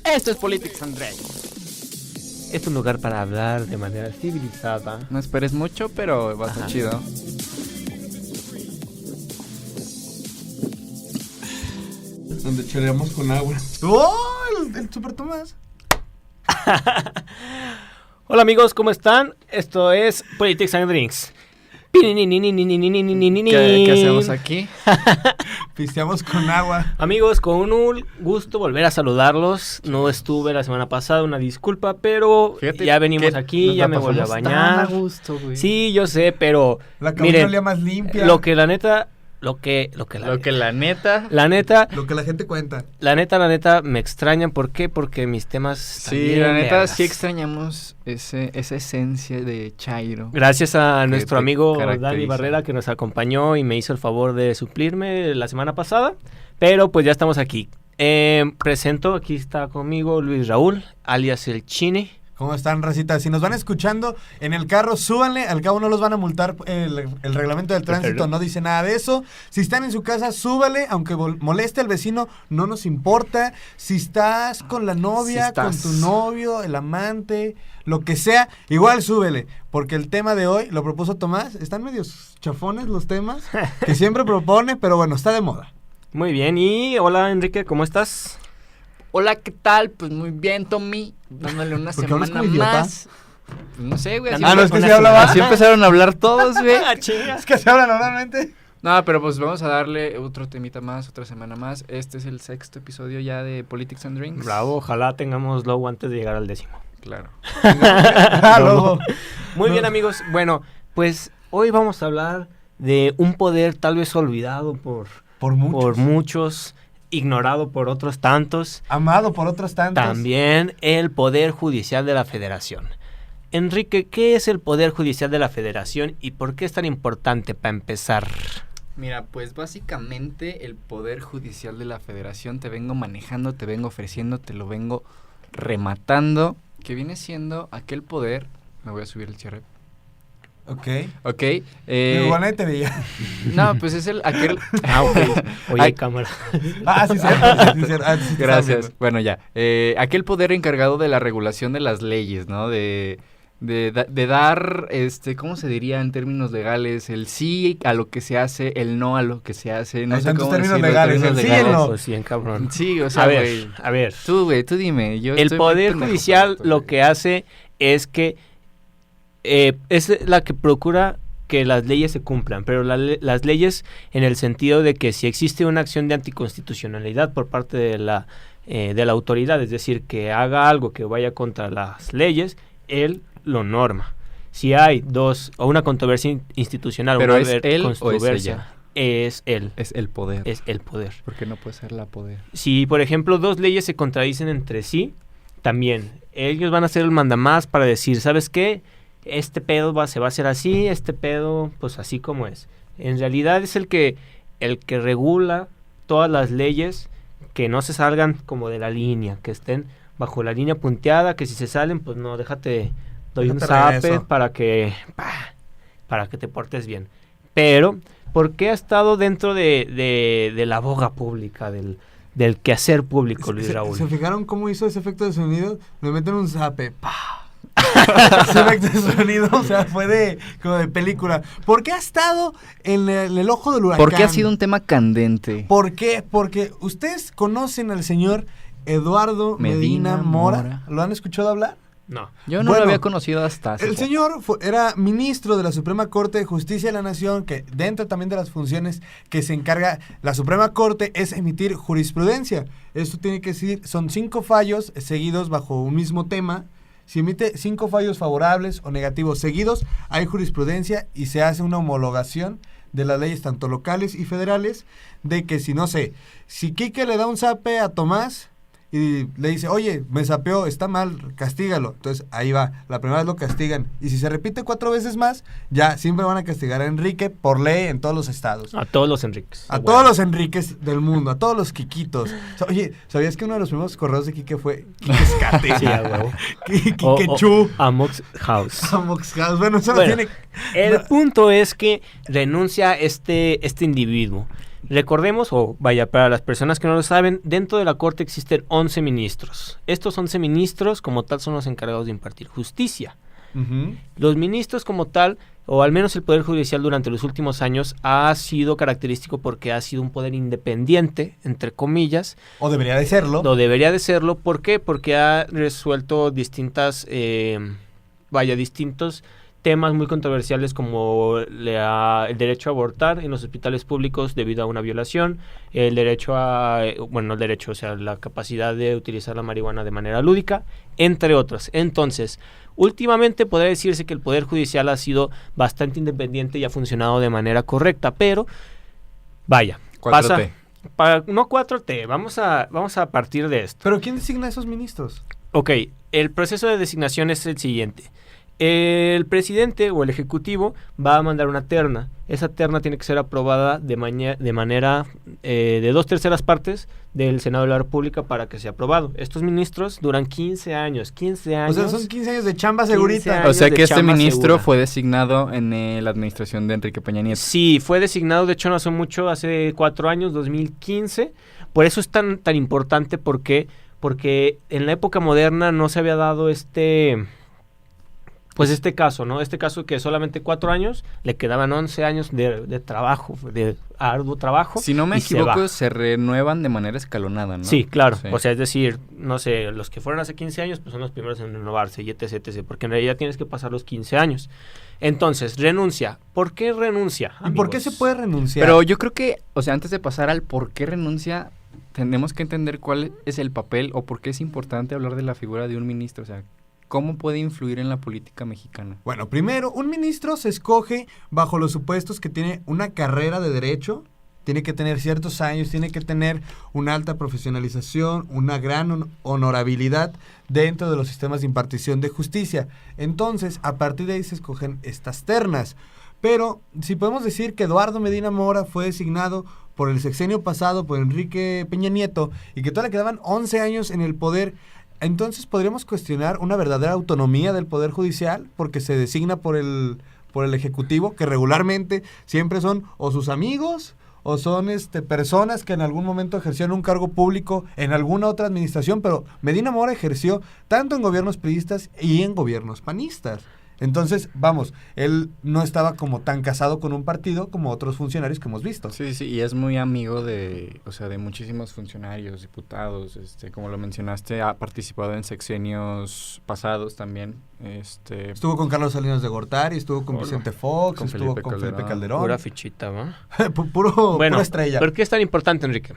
Esto es Politics and Drinks. Es un lugar para hablar de manera civilizada. No esperes mucho, pero va a ser chido. Donde choreamos con agua. ¡Oh! El Super Tomás. Hola amigos, ¿cómo están? Esto es Politics and Drinks. ¿Qué hacemos aquí? Pisteamos con agua. Amigos, con un gusto volver a saludarlos. No estuve la semana pasada, una disculpa, pero Fíjate ya venimos aquí, ya me volví a bañar. A gusto, güey. Sí, yo sé, pero La cabina miren, olía más limpia. lo que la neta Lo que la neta Lo que la gente cuenta. La neta me extrañan. ¿Por qué? Porque mis temas Sí, la neta sí extrañamos esa esencia de Chairo. Gracias a nuestro te amigo caracteriza. Dani Barrera, que nos acompañó y me hizo el favor de suplirme la semana pasada. Pero pues ya estamos aquí. Presento, aquí está conmigo Luis Raúl, alias el Chini. ¿Cómo están, racita? Si nos van escuchando en el carro, súbanle. Al cabo no los van a multar. El reglamento del tránsito no dice nada de eso. Si están en su casa, súbale. Aunque moleste al vecino, no nos importa. Si estás con la novia, con tu novio, el amante, lo que sea, igual súbele. Porque el tema de hoy lo propuso Tomás. Están medios chafones los temas que siempre propone, pero bueno, está de moda. Muy bien. Y hola, Enrique, ¿cómo estás? Hola, ¿qué tal? Pues muy bien, Tommy. Dándole una ¿Por qué hablas semana como idiota? más. Pues no sé, güey. Así, no, es que sí hablaba. así empezaron a hablar todos, güey. Es que se habla normalmente. No, pero pues vamos a darle otro temita más, otra semana más. Este es el 6º episodio ya de Politics and Drinks. Bravo, ojalá tengamos logo antes de llegar al 10º. Claro. Luego. Muy bien, amigos. Bueno, pues hoy vamos a hablar de un poder tal vez olvidado Por muchos, ignorado por otros tantos. Amado por otros tantos. También el Poder Judicial de la Federación. Enrique, ¿qué es el Poder Judicial de la Federación y por qué es tan importante para empezar? Mira, pues básicamente el Poder Judicial de la Federación te vengo manejando, te vengo ofreciendo, te lo vengo rematando, que viene siendo aquel poder. Me voy a subir el cierre. Ok. Igual nadie te veía. No, pues es aquel. Ok. Oye, Ay. cámara. Sí, cierto. Gracias. Bueno, ya. Aquel poder encargado de la regulación de las leyes, ¿no? De dar, ¿cómo se diría en términos legales? El sí a lo que se hace, el no a lo que se hace. No Hay sé tantos cómo términos decirlo, legales, términos el sí y el legales. no. Pues bien, cabrón. Sí, o sea, A güey. ver. Tú, güey, tú dime. Yo El estoy Poder muy pendejo Judicial para esto, lo güey. que hace es que es la que procura que las leyes se cumplan, pero las leyes en el sentido de que si existe una acción de anticonstitucionalidad por parte de la autoridad, es decir, que haga algo que vaya contra las leyes, él lo norma. Si hay una controversia institucional, Pero una ¿es él o es controversia, es él. Es el poder. Es el poder. Porque no puede ser la poder. Si, por ejemplo, dos leyes se contradicen entre sí, también ellos van a hacer el mandamás para decir, ¿sabes qué? Este pedo se va a hacer así, este pedo, pues así como es. En realidad es el que regula todas las leyes que no se salgan como de la línea, que estén bajo la línea punteada, que si se salen, pues no, doy un zape para que te portes bien. Pero, ¿por qué ha estado dentro de la boga pública, del quehacer público, Luis Raúl? ¿Se fijaron cómo hizo ese efecto de sonido? Le meten un zape. Ese efecto de sonido, o sea, fue como de película. ¿Por qué ha estado en el ojo del huracán? ¿Por qué ha sido un tema candente? ¿Por qué? Porque ustedes conocen al señor Eduardo Medina Mora. ¿Lo han escuchado hablar? No. Yo no lo había conocido hasta hace El poco. señor era ministro de la Suprema Corte de Justicia de la Nación, que dentro también de las funciones que se encarga la Suprema Corte es emitir jurisprudencia. Esto tiene que decir, son 5 fallos seguidos bajo un mismo tema. Si emite 5 fallos favorables o negativos seguidos, hay jurisprudencia y se hace una homologación de las leyes tanto locales y federales, de que si Quique le da un zape a Tomás y le dice, oye, me zapeó, está mal, castígalo. Entonces ahí va, la primera vez lo castigan. Y si se repite 4 veces más, ya siempre van a castigar a Enrique por ley en todos los estados. A todos los Enriques. Todos los Enriques del mundo, a todos los Quiquitos. Oye, ¿sabías que uno de los primeros correos de Quique fue Quique Escate? Sí, a huevo. Quique Chu. Amox House. Amox House. Bueno, eso no tiene... El punto es que renuncia este individuo. Recordemos, o vaya, para las personas que no lo saben, dentro de la Corte existen 11 ministros. Estos 11 ministros, como tal, son los encargados de impartir justicia. Ujú. Los ministros como tal, o al menos el Poder Judicial durante los últimos años, ha sido característico porque ha sido un poder independiente, entre comillas. O debería de serlo. Lo debería de serlo. ¿Por qué? Porque ha resuelto distintos temas muy controversiales como el derecho a abortar en los hospitales públicos debido a una violación, el derecho o sea, la capacidad de utilizar la marihuana de manera lúdica, entre otros. Entonces, últimamente podría decirse que el Poder Judicial ha sido bastante independiente y ha funcionado de manera correcta, pero vaya, 4T. no 4T, vamos a partir de esto. ¿Pero quién designa a esos ministros? Ok, el proceso de designación es el siguiente. El presidente o el ejecutivo va a mandar una terna. Esa terna tiene que ser aprobada de manera de 2/3 partes del Senado de la República para que sea aprobado. Estos ministros duran 15 años. O sea, son 15 años de chamba 15 segurita. años. O sea de que este chamba ministro segura. fue designado en la administración de Enrique Peña Nieto. Sí, fue designado, de hecho no hace mucho, hace 4 años, 2015. Por eso es tan importante, porque en la época moderna no se había dado este caso, ¿no? Este caso que solamente 4 años, le quedaban 11 años de trabajo, de arduo trabajo. Si no me y se va. equivoco, se renuevan de manera escalonada, ¿no? Sí, claro. Sí. O sea, es decir, no sé, los que fueron hace 15 años, pues son los primeros en renovarse, y etc, porque en realidad tienes que pasar los 15 años. Entonces, renuncia. ¿Por qué renuncia, ¿Y por qué amigos? se puede renunciar? Pero yo creo que, o sea, antes de pasar al por qué renuncia, tenemos que entender cuál es el papel o por qué es importante hablar de la figura de un ministro. O sea, ¿cómo puede influir en la política mexicana? Bueno, primero, un ministro se escoge bajo los supuestos que tiene una carrera de derecho, tiene que tener ciertos años, tiene que tener una alta profesionalización, una gran honorabilidad dentro de los sistemas de impartición de justicia. Entonces, a partir de ahí se escogen estas ternas. Pero, si podemos decir que Eduardo Medina Mora fue designado por el sexenio pasado, por Enrique Peña Nieto, y que todavía le quedaban 11 años en el poder, entonces podríamos cuestionar una verdadera autonomía del Poder Judicial, porque se designa por el Ejecutivo, que regularmente siempre son o sus amigos o son personas que en algún momento ejercieron un cargo público en alguna otra administración, pero Medina Mora ejerció tanto en gobiernos priistas y en gobiernos panistas. Entonces, vamos, él no estaba como tan casado con un partido como otros funcionarios que hemos visto. Sí, y es muy amigo de muchísimos funcionarios, diputados, como lo mencionaste, ha participado en sexenios pasados también. Estuvo con Carlos Salinas de Gortari, estuvo con Vicente Fox, con estuvo Felipe con Felipe Calderón. Calderón. Pura fichita, ¿va? Pura estrella. ¿Por qué es tan importante, Enrique?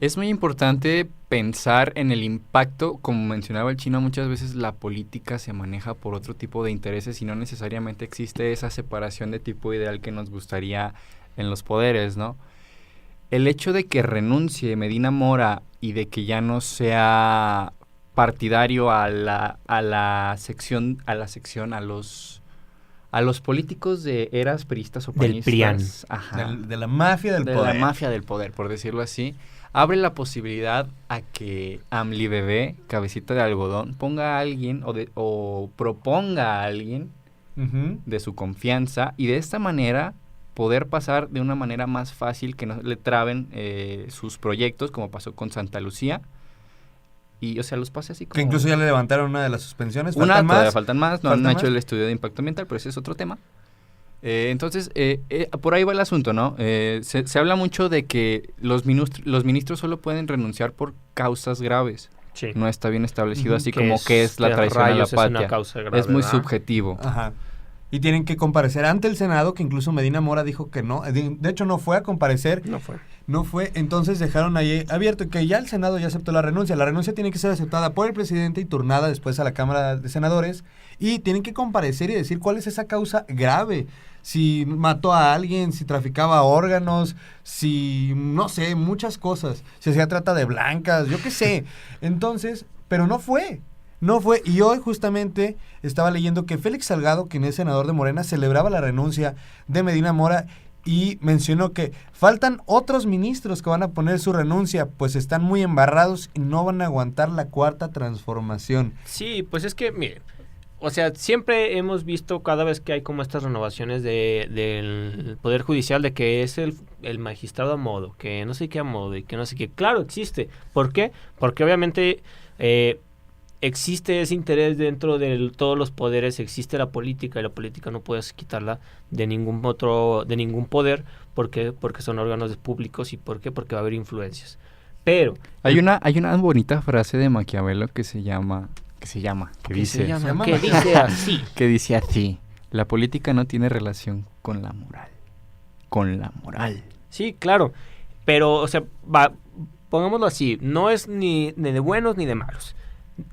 Es muy importante pensar en el impacto, como mencionaba el chino, muchas veces la política se maneja por otro tipo de intereses y no necesariamente existe esa separación de tipo ideal que nos gustaría en los poderes, ¿no? El hecho de que renuncie Medina Mora y de que ya no sea partidario a los políticos de eras priistas o Del panistas, PRIAN. ajá, De la mafia del de poder. la mafia del poder, por decirlo así, abre la posibilidad a que AMLI Bebé, cabecita de algodón, ponga a alguien o proponga a alguien Ujú. de su confianza y de esta manera poder pasar de una manera más fácil, que no le traben sus proyectos, como pasó con Santa Lucía. Y, o sea, los pase así como... Que incluso ya le levantaron una de las suspensiones. Todavía más. faltan más, no faltan han hecho más. el estudio de impacto ambiental, pero ese es otro tema. Entonces, por ahí va el asunto, ¿no? Se habla mucho de que los ministros solo pueden renunciar por causas graves. Sí. No está bien establecido Ujú. así como que es la ¿Qué traición a la rayos es una patria. causa grave, Es muy ¿verdad? subjetivo. Ajá. Y tienen que comparecer ante el Senado, que incluso Medina Mora dijo que no. De hecho, no fue a comparecer. No fue. Entonces dejaron ahí abierto que ya el Senado ya aceptó la renuncia. La renuncia tiene que ser aceptada por el presidente y turnada después a la Cámara de Senadores. Y tienen que comparecer y decir cuál es esa causa grave. Si mató a alguien, si traficaba órganos, si, no sé, muchas cosas. Si hacía trata de blancas, yo qué sé. Entonces, pero no fue. No fue, y hoy justamente estaba leyendo que Félix Salgado, quien es senador de Morena, celebraba la renuncia de Medina Mora y mencionó que faltan otros ministros que van a poner su renuncia, pues están muy embarrados y no van a aguantar la cuarta transformación. Sí, pues es que, miren, o sea, siempre hemos visto cada vez que hay como estas renovaciones del Poder Judicial de que es el magistrado a modo, que no sé qué a modo y que no sé qué. Claro, existe. ¿Por qué? Porque obviamente existe ese interés dentro de todos los poderes, existe la política y la política no puedes quitarla de ningún poder porque son órganos públicos. ¿Y por qué? Porque va a haber influencias. Pero hay una bonita frase de Maquiavelo que dice así. Que dice así: la política no tiene relación con la moral. Con la moral. Sí, claro. Pero, o sea, pongámoslo así, no es ni de buenos ni de malos.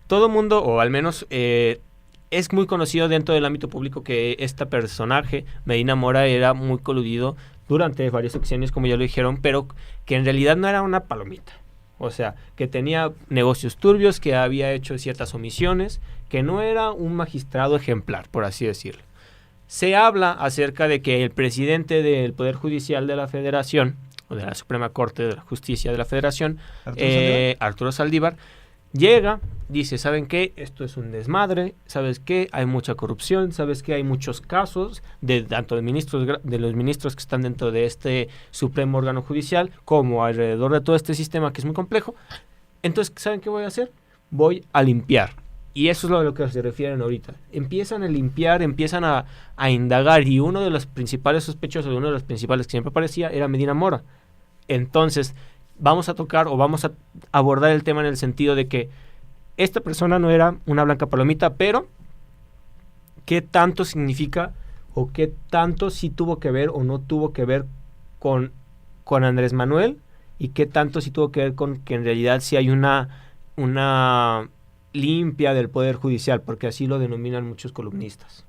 Todo mundo, o al menos es muy conocido dentro del ámbito público que este personaje, Medina Mora, era muy coludido durante varios sexenios, como ya lo dijeron, pero que en realidad no era una palomita. O sea, que tenía negocios turbios, que había hecho ciertas omisiones, que no era un magistrado ejemplar, por así decirlo. Se habla acerca de que el presidente del Poder Judicial de la Federación, o de la Suprema Corte de la Justicia de la Federación, Arturo Saldívar, llega, dice, ¿saben qué? Esto es un desmadre, ¿sabes qué? Hay mucha corrupción, ¿sabes qué? Hay muchos casos tanto de los ministros que están dentro de este supremo órgano judicial, como alrededor de todo este sistema que es muy complejo. Entonces, ¿saben qué voy a hacer? Voy a limpiar. Y eso es lo que se refieren ahorita. Empiezan a limpiar, empiezan a indagar, y uno de los principales sospechosos, uno de los principales que siempre aparecía, era Medina Mora. Entonces, vamos a tocar o vamos a abordar el tema en el sentido de que esta persona no era una blanca palomita, pero ¿qué tanto significa o qué tanto sí tuvo que ver o no tuvo que ver con Andrés Manuel? ¿Y qué tanto sí tuvo que ver con que en realidad sí hay una limpia del Poder Judicial? Porque así lo denominan muchos columnistas.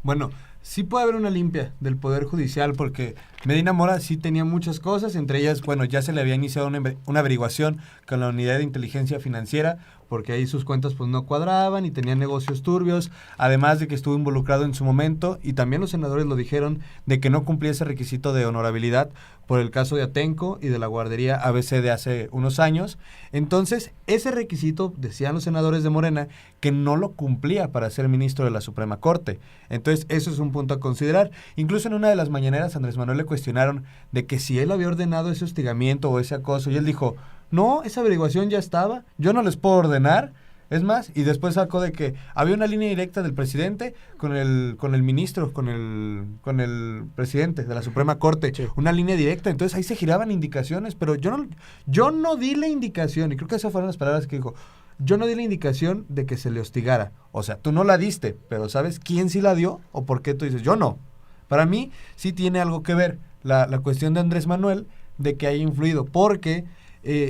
Bueno, sí puede haber una limpia del Poder Judicial porque Medina Mora sí tenía muchas cosas, entre ellas, bueno, ya se le había iniciado una averiguación con la Unidad de Inteligencia Financiera, porque ahí sus cuentas pues no cuadraban y tenían negocios turbios, además de que estuvo involucrado en su momento, y también los senadores lo dijeron, de que no cumplía ese requisito de honorabilidad por el caso de Atenco y de la guardería ABC de hace unos años. Entonces, ese requisito, decían los senadores de Morena, que no lo cumplía para ser ministro de la Suprema Corte. Entonces, eso es un punto a considerar. Incluso en una de las mañaneras, Andrés Manuel le cuestionaron de que si él había ordenado ese hostigamiento o ese acoso, y él dijo, no, esa averiguación ya estaba, yo no les puedo ordenar. Es más, y después sacó de que había una línea directa del presidente con el ministro, con el presidente de la Suprema Corte, sí. Una línea directa, entonces ahí se giraban indicaciones, pero yo no di la indicación, y creo que esas fueron las palabras que dijo, yo no di la indicación de que se le hostigara. O sea, tú no la diste, pero ¿sabes quién sí la dio? ¿O por qué tú dices, yo no? Para mí sí tiene algo que ver la cuestión de Andrés Manuel de que haya influido, porque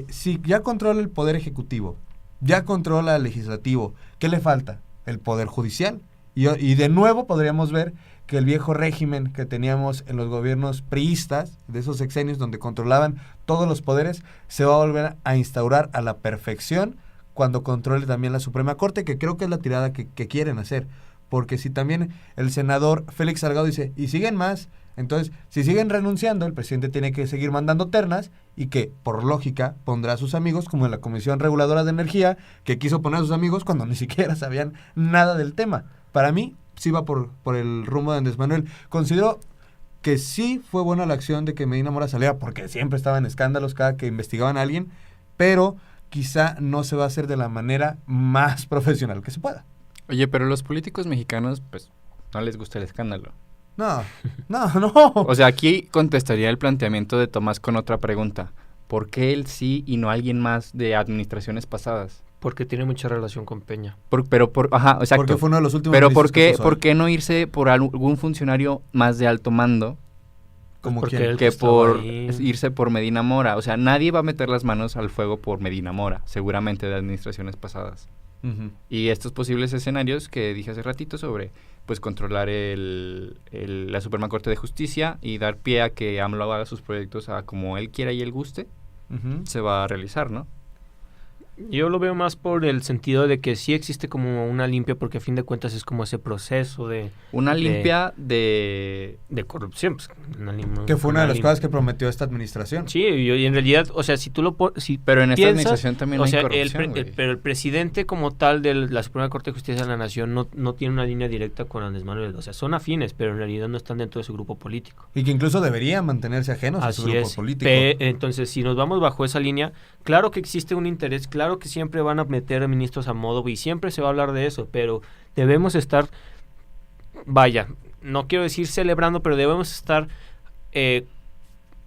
si ya controla el Poder Ejecutivo, ya controla el Legislativo, ¿qué le falta? El Poder Judicial. Y de nuevo podríamos ver que el viejo régimen que teníamos en los gobiernos priistas, de esos sexenios donde controlaban todos los poderes, se va a volver a instaurar a la perfección cuando controle también la Suprema Corte, que creo que es la tirada que quieren hacer. Porque si también el senador Félix Salgado dice, y siguen más, entonces, si siguen renunciando, el presidente tiene que seguir mandando ternas y que, por lógica, pondrá a sus amigos, como en la Comisión Reguladora de Energía, que quiso poner a sus amigos cuando ni siquiera sabían nada del tema. Para mí, sí va por el rumbo de Andrés Manuel. Considero que sí fue buena la acción de que Medina Mora saliera, porque siempre estaba en escándalos cada que investigaban a alguien, pero quizá no se va a hacer de la manera más profesional que se pueda. Oye, pero los políticos mexicanos, pues, no les gusta el escándalo. No. O sea, aquí contestaría el planteamiento de Tomás con otra pregunta. ¿Por qué él sí y no alguien más de administraciones pasadas? Porque tiene mucha relación con Peña. Ajá, exacto. Porque fue uno de los últimos. Pero ¿por qué no irse por algún funcionario más de alto mando? Como que por irse por Medina Mora. O sea, nadie va a meter las manos al fuego por Medina Mora, seguramente de administraciones pasadas. Uh-huh. Y estos posibles escenarios que dije hace ratito sobre, pues, controlar la Suprema Corte de Justicia y dar pie a que AMLO haga sus proyectos a como él quiera y él guste, uh-huh, se va a realizar, ¿no? Yo lo veo más por el sentido de que sí existe como una limpia, porque a fin de cuentas es como ese proceso de Una limpia de... corrupción. Pues, Que fue una de las limpia. cosas que prometió esta administración. Sí, y en realidad, o sea, si tú lo si Pero en esta piensas, administración también o hay sea, corrupción, güey. pero el presidente como tal de la Suprema Corte de Justicia de la Nación no tiene una línea directa con Andrés Manuel. O sea, son afines, pero en realidad no están dentro de su grupo político. Y que incluso deberían mantenerse ajenos a su Así grupo es. político. Entonces, si nos vamos bajo esa línea, claro que existe un interés, claro que siempre van a meter a ministros a modo y siempre se va a hablar de eso, pero debemos estar, vaya, no quiero decir celebrando, pero debemos estar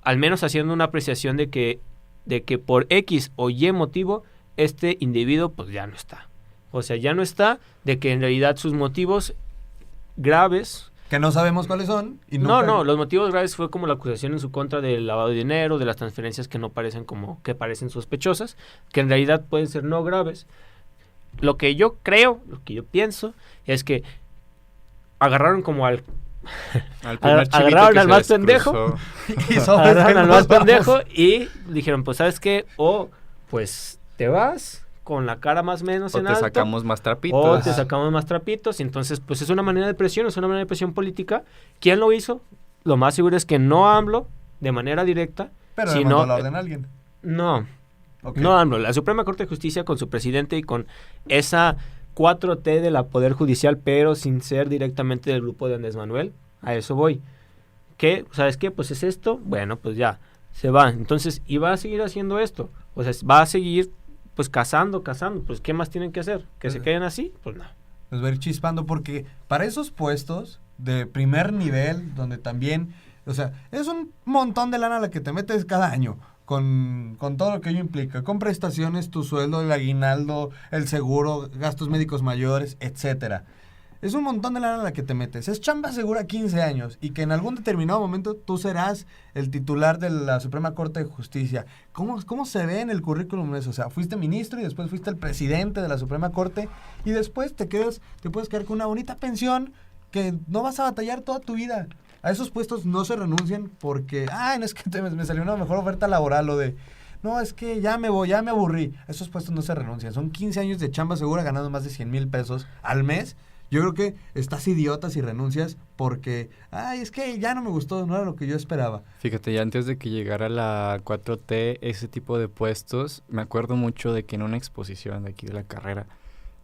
al menos haciendo una apreciación de que por X o Y motivo este individuo pues ya no está. O sea, ya no está, de que en realidad sus motivos graves... Que no sabemos cuáles son. Y No, los motivos graves fue como la acusación en su contra del lavado de dinero, de las transferencias que no parecen que parecen sospechosas, que en realidad pueden ser no graves. Lo que yo creo, lo que yo pienso, es que agarraron como al primer chivito agarraron que al se más les pendejo, cruzó. agarraron al más pendejo y dijeron, pues ¿sabes qué? O pues te vas con la cara más o menos O en te alto, sacamos más trapitos. o te sacamos más trapitos, y entonces pues es una manera de presión, es una manera de presión política. ¿Quién lo hizo? Lo más seguro es que no AMLO, de manera directa, Pero sino, le mandó la orden a alguien. no, Ok. no AMLO, la Suprema Corte de Justicia con su presidente y con esa 4T de la Poder Judicial, pero sin ser directamente del grupo de Andrés Manuel. A eso voy. ¿Qué? ¿Sabes qué? Pues es esto. Bueno, pues ya, se va. Entonces, y va a seguir haciendo esto. O sea, va a seguir, pues, cazando. Pues, ¿qué más tienen que hacer? ¿Que se queden así? Pues no. Nos va a ir chispando porque para esos puestos de primer nivel, donde también, o sea, es un montón de lana la que te metes cada año. Con todo lo que ello implica, con prestaciones, tu sueldo, el aguinaldo, el seguro, gastos médicos mayores, etcétera. Es un montón de lana la que te metes. Es chamba segura 15 años y que en algún determinado momento tú serás el titular de la Suprema Corte de Justicia. ¿Cómo se ve en el currículum eso? O sea, fuiste ministro y después fuiste el presidente de la Suprema Corte y después te puedes quedar con una bonita pensión que no vas a batallar toda tu vida. A esos puestos no se renuncian porque, no es que me salió una mejor oferta laboral o de, no, es que ya me aburrí. A esos puestos no se renuncian. Son 15 años de chamba segura ganando más de 100,000 pesos al mes. Yo creo que estás idiota si renuncias porque, es que ya no me gustó, no era lo que yo esperaba. Fíjate, ya antes de que llegara la 4T, ese tipo de puestos, me acuerdo mucho de que en una exposición de aquí de la carrera,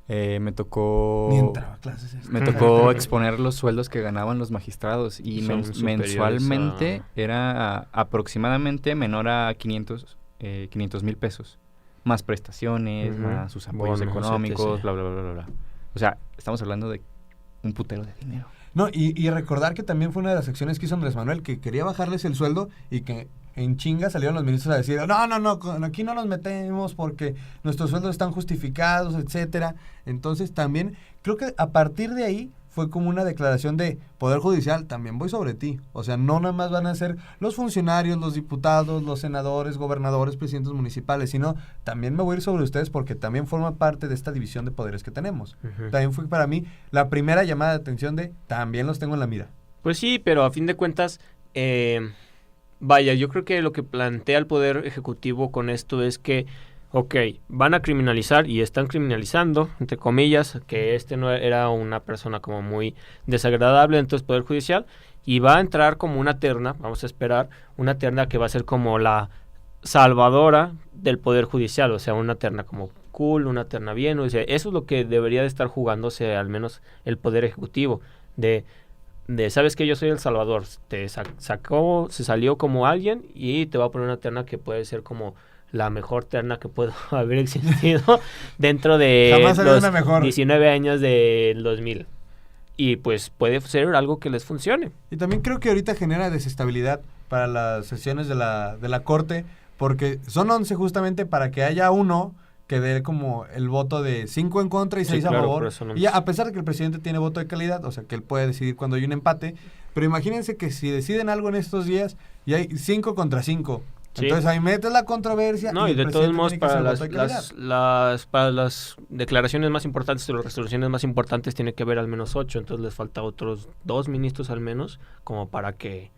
me tocó... Ni entraba a clases. Me tocó exponer los sueldos que ganaban los magistrados y Son superiores mensualmente a... era aproximadamente menor a 500,000 pesos. Más prestaciones, más sus apoyos Bonos, económicos, etc. bla, bla, bla, bla, bla. O sea, estamos hablando de un putero de dinero. No, y recordar que también fue una de las acciones que hizo Andrés Manuel, que quería bajarles el sueldo y que en chinga salieron los ministros a decir, no, aquí no nos metemos porque nuestros sueldos están justificados, etcétera. Entonces también creo que a partir de ahí fue como una declaración de Poder Judicial, también voy sobre ti. O sea, no nada más van a ser los funcionarios, los diputados, los senadores, gobernadores, presidentes municipales, sino también me voy a ir sobre ustedes porque también forma parte de esta división de poderes que tenemos. Ujú. También fue para mí la primera llamada de atención de también los tengo en la mira. Pues sí, pero a fin de cuentas, vaya, yo creo que lo que plantea el Poder Ejecutivo con esto es que, ok, van a criminalizar y están criminalizando, entre comillas, que no era una persona como muy desagradable dentro del Poder Judicial, y va a entrar como una terna, vamos a esperar, una terna que va a ser como la salvadora del Poder Judicial, o sea, una terna como cool, una terna bien, o sea, eso es lo que debería de estar jugándose al menos el Poder Ejecutivo, de sabes que yo soy el Salvador, te se salió como alguien y te va a poner una terna que puede ser como la mejor terna que puede haber existido dentro de Jamás había los una mejor. 19 años del 2000. Y pues puede ser algo que les funcione. Y también creo que ahorita genera desestabilidad para las sesiones de la Corte, porque son 11 justamente para que haya uno que dé como el voto de 5 en contra y 6 a claro, favor. por eso no- Y ya, a pesar de que el presidente tiene voto de calidad, o sea, que él puede decidir cuando hay un empate, pero imagínense que si deciden algo en estos días y hay 5 contra 5, Sí. entonces ahí metes la controversia. No, y el de todos presidente modos, tiene que para hacer voto de calidad. para las declaraciones más importantes o las resoluciones más importantes tiene que haber al menos 8, entonces les falta otros 2 ministros al menos, como para que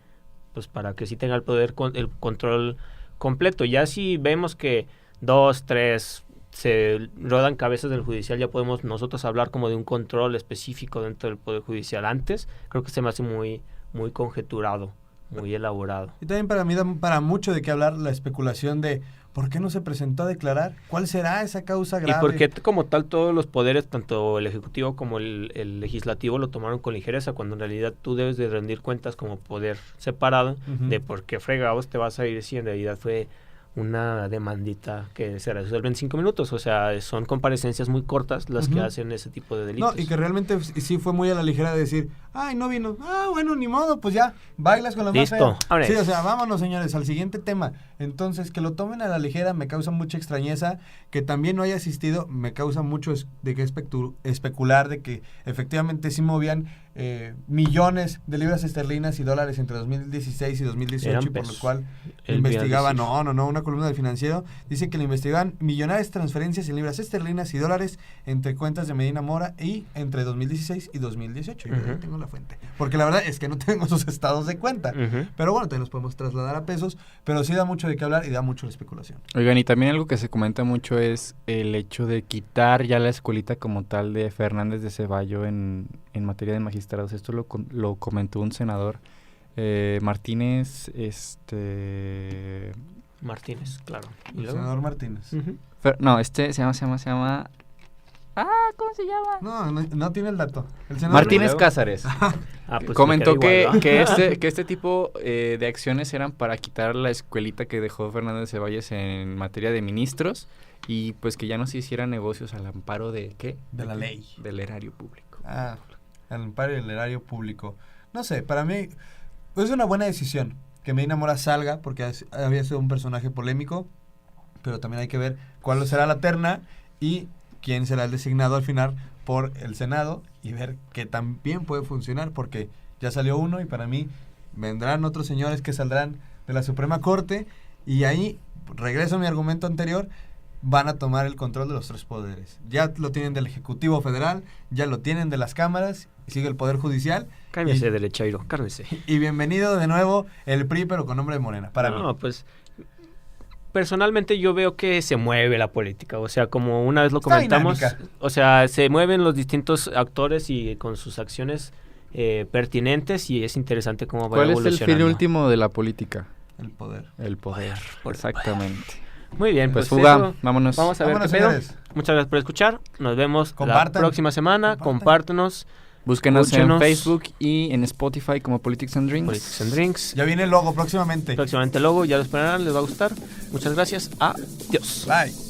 sí tenga el poder, el control completo. Ya si vemos que 2, 3 se rodan cabezas del judicial, ya podemos nosotros hablar como de un control específico dentro del Poder Judicial. Antes, creo que se me hace muy conjeturado, muy elaborado. Y también para mí da para mucho de qué hablar la especulación de ¿por qué no se presentó a declarar? ¿Cuál será esa causa grave? Y porque como tal todos los poderes, tanto el Ejecutivo como el Legislativo, lo tomaron con ligereza, cuando en realidad tú debes de rendir cuentas como poder separado de por qué fregados te vas a ir si en realidad fue una demandita que se resuelve en 5 minutos. O sea, son comparecencias muy cortas las que hacen ese tipo de delitos. No, y que realmente sí fue muy a la ligera de decir, ay, no vino. Ah, bueno, ni modo, pues ya, bailas con la más fea. Sí, o sea, vámonos, señores, al siguiente tema. Entonces, que lo tomen a la ligera me causa mucha extrañeza. Que también no haya asistido me causa mucho de que especular de que efectivamente sí movían millones de libras esterlinas y dólares entre 2016 y 2018, por lo cual investigaban, una columna del Financiero dice que le investigaban millonarias transferencias en libras esterlinas y dólares entre cuentas de Medina Mora y entre 2016 y 2018. Yo ahí tengo la fuente, porque la verdad es que no tengo sus estados de cuenta, pero bueno, también los podemos trasladar a pesos, pero sí da mucho de qué hablar y da mucho la especulación. Oigan, y también algo que se comenta mucho es el hecho de quitar ya la escuelita como tal de Fernández de Ceballo en materia de magistrados. Esto lo comentó un senador, Martínez, Martínez, claro. El senador Martínez. No, se llama... ¿cómo se llama? No tiene el dato. El senador Martínez Cázares. Pues comentó igual, que este tipo de acciones eran para quitar la escuelita que dejó Fernández de Ceballos en materia de ministros y pues que ya no se hicieran negocios al amparo de ¿qué? De la ley. Del erario público. Al amparo del erario público. No sé, para mí es una buena decisión que Medina Mora salga porque había sido un personaje polémico, pero también hay que ver cuál será la terna y quién será el designado al final por el Senado y ver que también puede funcionar, porque ya salió uno y para mí vendrán otros señores que saldrán de la Suprema Corte y ahí, regreso a mi argumento anterior, van a tomar el control de los 3 poderes. Ya lo tienen del Ejecutivo Federal, ya lo tienen de las cámaras, y sigue el Poder Judicial. Cálmese, derechairo, cálmese. Y bienvenido de nuevo el PRI, pero con nombre de Morena, para mí. No, pues... Personalmente yo veo que se mueve la política, o sea, como una vez lo comentamos, o sea, se mueven los distintos actores y con sus acciones pertinentes y es interesante cómo va evolucionando. ¿Cuál es el fin último de la política? El poder. El poder, exactamente. Muy bien, pues Fuga, vámonos. Vamos a ver qué pedo. Muchas gracias por escuchar, nos vemos la próxima semana, compártenos. Búsquenos en Facebook y en Spotify como Politics and Drinks. Politics and Drinks. Ya viene el logo próximamente. Próximamente el logo, ya lo esperarán, les va a gustar. Muchas gracias. Adiós. Bye.